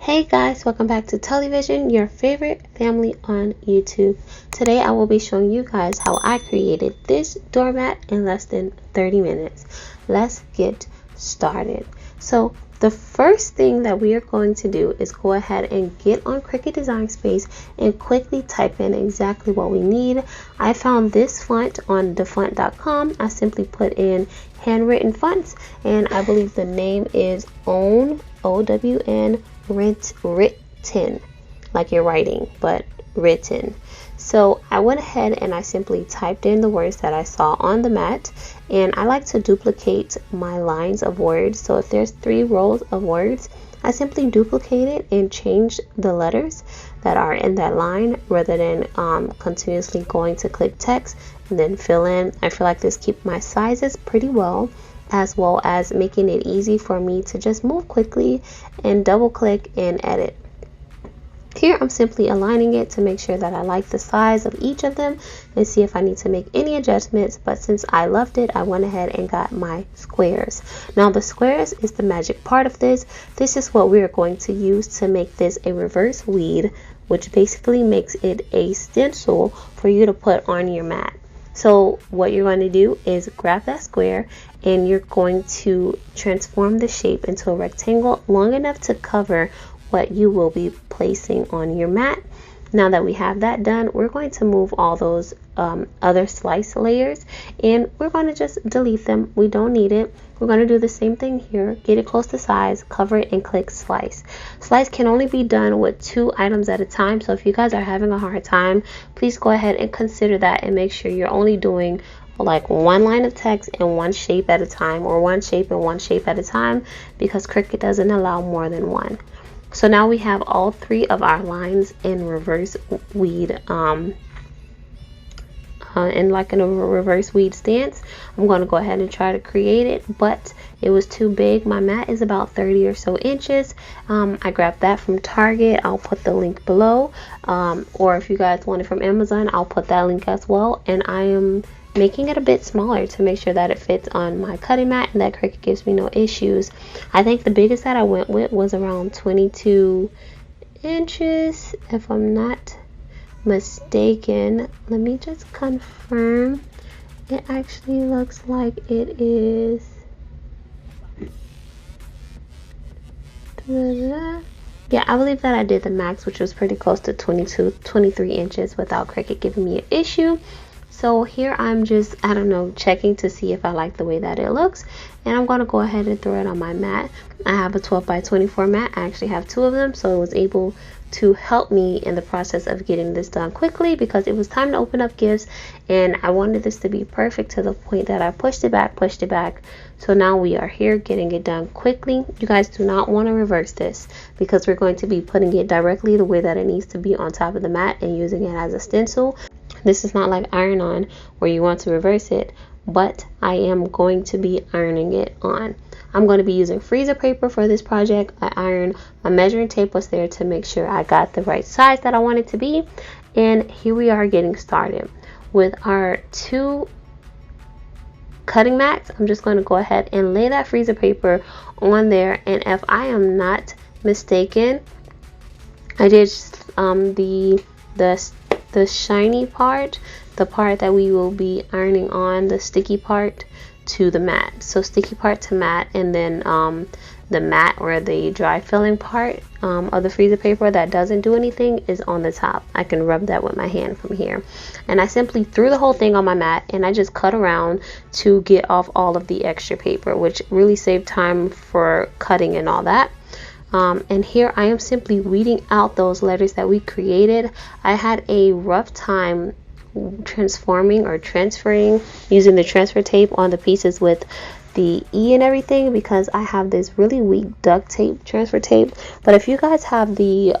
Hey guys, welcome back to TullyVision, your favorite family on YouTube. Today I will be showing you guys how I created this doormat in less than 30 minutes. Let's get started. So the first thing that we are going to do is go ahead and get on Cricut Design Space and quickly type in exactly what we need. I found this font on thefont.com. I simply put in handwritten fonts, and I believe the name is OWN, OWN, written, like you're writing, but written. So I went ahead and I simply typed in the words that I saw on the mat, and I like to duplicate my lines of words. So if there's 3 rows of words, I simply duplicate it and change the letters that are in that line rather than continuously going to click text and then fill in. I feel like this keeps my sizes pretty well as making it easy for me to just move quickly and double click and edit. Here I'm simply aligning it to make sure that I like the size of each of them and see if I need to make any adjustments, but since I loved it, I went ahead and got my squares. Now the squares is the magic part of this. This is what we're going to use to make this a reverse weed, which basically makes it a stencil for you to put on your mat. So what you're going to do is grab that square and you're going to transform the shape into a rectangle long enough to cover what you will be placing on your mat. Now that we have that done, we're going to move all those other slice layers and we're going to just delete them. We don't need it. We're going to do the same thing here. Get it close to size, cover it, and click slice. Slice can only be done with 2 items at a time. So if you guys are having a hard time, please go ahead and consider that and make sure you're only doing like 1 line of text and 1 shape at a time, or 1 shape and 1 shape at a time, because Cricut doesn't allow more than 1. So now we have all 3 of our lines in reverse weed, in a reverse weed stance. I'm going to go ahead and try to create it, but it was too big. My mat is about 30 or so inches. I grabbed that from Target. I'll put the link below, or if you guys want it from Amazon, I'll put that link as well. And I am making it a bit smaller to make sure that it fits on my cutting mat and that Cricut gives me no issues. I think the biggest that I went with was around 22 inches, if I'm not mistaken. Let me just confirm. It actually looks like it is yeah, I believe that I did the max, which was pretty close to 23 inches without Cricut giving me an issue. So here I'm just, I don't know, checking to see if I like the way that it looks, and I'm going to go ahead and throw it on my mat. I have a 12 by 24 mat. I actually have 2 of them, so it was able to help me in the process of getting this done quickly because it was time to open up gifts, and I wanted this to be perfect to the point that I pushed it back. So now we are here getting it done quickly. You guys do not want to reverse this because we're going to be putting it directly the way that it needs to be on top of the mat and using it as a stencil. This is not like iron on where you want to reverse it, but I am going to be ironing it on. I'm going to be using freezer paper for this project. I ironed, my measuring tape was there to make sure I got the right size that I want it to be. And here we are getting started with our 2 cutting mats. I'm just going to go ahead and lay that freezer paper on there, and if I am not mistaken, I did the shiny part, the part that we will be ironing on, the sticky part to the mat. So sticky part to mat, and then the mat or the dry filling part of the freezer paper that doesn't do anything is on the top. I can rub that with my hand from here, and I simply threw the whole thing on my mat and I just cut around to get off all of the extra paper, which really saved time for cutting and all that. And here I am simply weeding out those letters that we created. I had a rough time transforming or transferring using the transfer tape on the pieces with the E and everything because I have this really weak duct tape transfer tape. But if you guys have the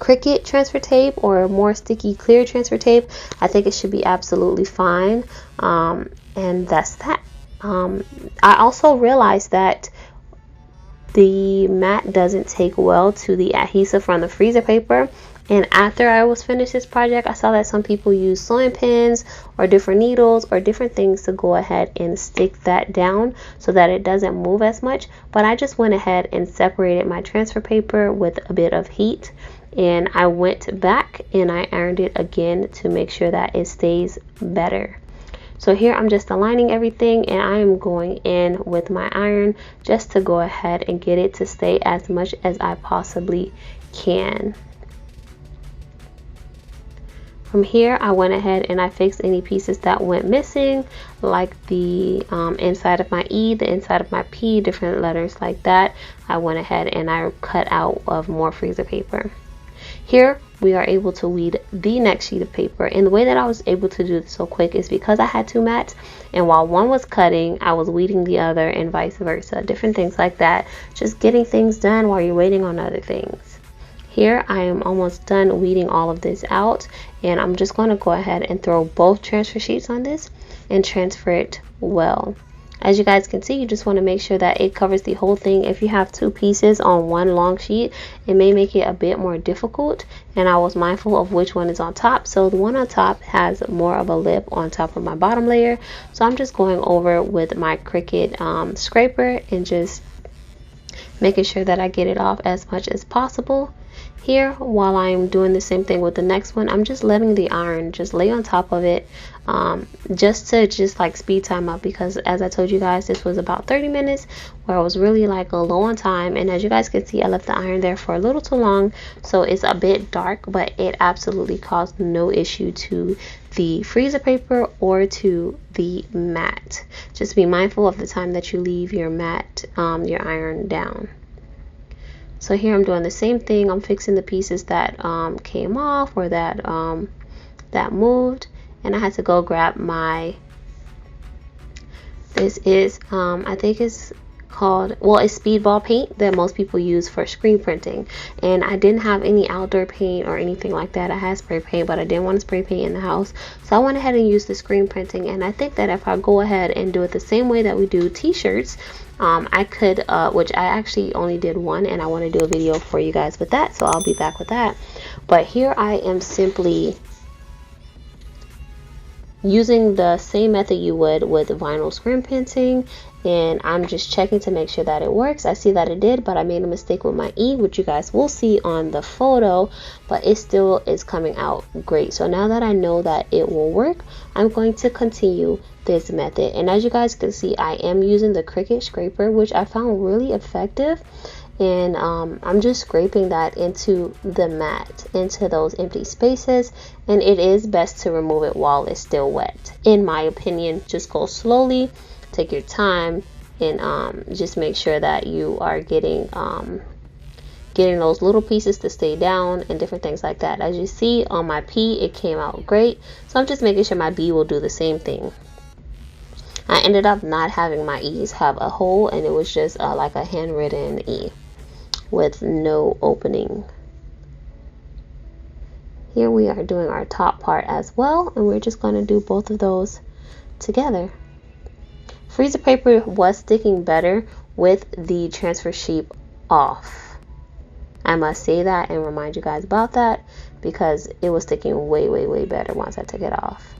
Cricut transfer tape or more sticky clear transfer tape, I think it should be absolutely fine. And that's that. I also realized that the mat doesn't take well to the adhesive from the freezer paper, And after I was finished this project, I saw that some people use sewing pins or different needles or different things to go ahead and stick that down so that it doesn't move as much. But I just went ahead and separated my transfer paper with a bit of heat, and I went back and I ironed it again to make sure that it stays better. So here I'm just aligning everything, and I am going in with my iron just to go ahead and get it to stay as much as I possibly can. From here, I went ahead and I fixed any pieces that went missing, like the inside of my E, the inside of my P, different letters like that. I went ahead and I cut out of more freezer paper. Here we are able to weed the next sheet of paper, and the way that I was able to do this so quick is because I had two mats, and while one was cutting, I was weeding the other, and vice versa. Different things like that, just getting things done while you're waiting on other things. Here I am almost done weeding all of this out, and I'm just going to go ahead and throw both transfer sheets on this and transfer it well. As you guys can see, you just want to make sure that it covers the whole thing. If you have two pieces on one long sheet, it may make it a bit more difficult, and I was mindful of which one is on top. So the one on top has more of a lip on top of my bottom layer, so I'm just going over with my Cricut scraper and just making sure that I get it off as much as possible. Here, while I'm doing the same thing with the next one, I'm just letting the iron just lay on top of it, just to like speed time up, because as I told you guys, this was about 30 minutes where I was really like low on time, and as you guys can see, I left the iron there for a little too long, so it's a bit dark, but it absolutely caused no issue to the freezer paper or to the mat. Just be mindful of the time that you leave your mat, your iron down. So here I'm doing the same thing. I'm fixing the pieces that came off or that that moved, and I had to go grab my, this is I think it's called, well, it's speedball paint that most people use for screen printing, and I didn't have any outdoor paint or anything like that. I had spray paint, but I didn't want to spray paint in the house, so I went ahead and used the screen printing. And I think that if I go ahead and do it the same way that we do t-shirts, I could, which I actually only did one, and I want to do a video for you guys with that, so I'll be back with that. But here I am simply using the same method you would with vinyl screen printing, and I'm just checking to make sure that it works. I see that it did, but I made a mistake with my E, which you guys will see on the photo, but it still is coming out great. So now that I know that it will work, I'm going to continue this method. And as you guys can see, I am using the Cricut scraper, which I found really effective, and I'm just scraping that into the mat, into those empty spaces, and it is best to remove it while it's still wet, in my opinion. Just go slowly, take your time, and just make sure that you are getting those little pieces to stay down and different things like that. As you see on my P, it came out great, so I'm just making sure my B will do the same thing. I ended up not having my E's have a hole, and it was just like a handwritten E with no opening. Here we are doing our top part as well, and we're just going to do both of those together. Freezer paper was sticking better with the transfer sheet off. I must say that and remind you guys about that, because it was sticking way better once I took it off.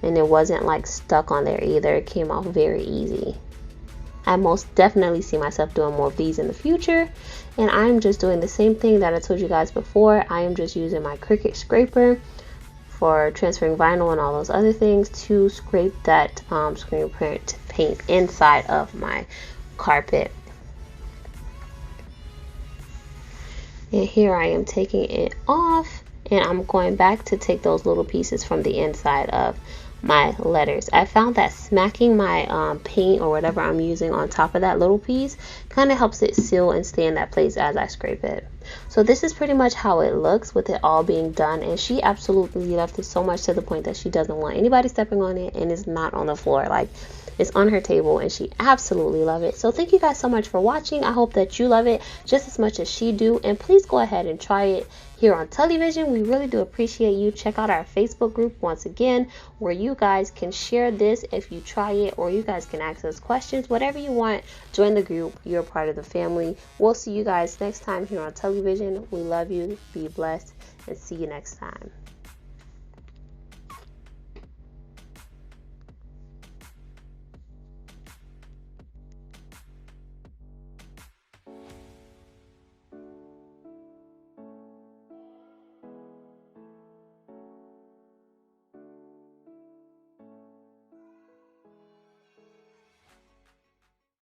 And it wasn't like stuck on there either. It came off very easy. I most definitely see myself doing more of these in the future, and I'm just doing the same thing that I told you guys before. I am just using my Cricut scraper for transferring vinyl and all those other things to scrape that screen print paint inside of my carpet. And here I am taking it off, and I'm going back to take those little pieces from the inside of my letters. I found that smacking my paint or whatever I'm using on top of that little piece kind of helps it seal and stay in that place as I scrape it. So this is pretty much how it looks with it all being done, and she absolutely loved it so much to the point that she doesn't want anybody stepping on it, and it's not on the floor. Like, it's on her table, and she absolutely loved it. So thank you guys so much for watching. I hope that you love it just as much as she do, and please go ahead and try it here on TullyVision. We really do appreciate you. Check out our Facebook group once again, where you guys can share this if you try it, or you guys can ask us questions, whatever you want. Join the group. You're a part of the family. We'll see you guys next time here on TullyVision. TullyVision. We love you. Be blessed and see you next time.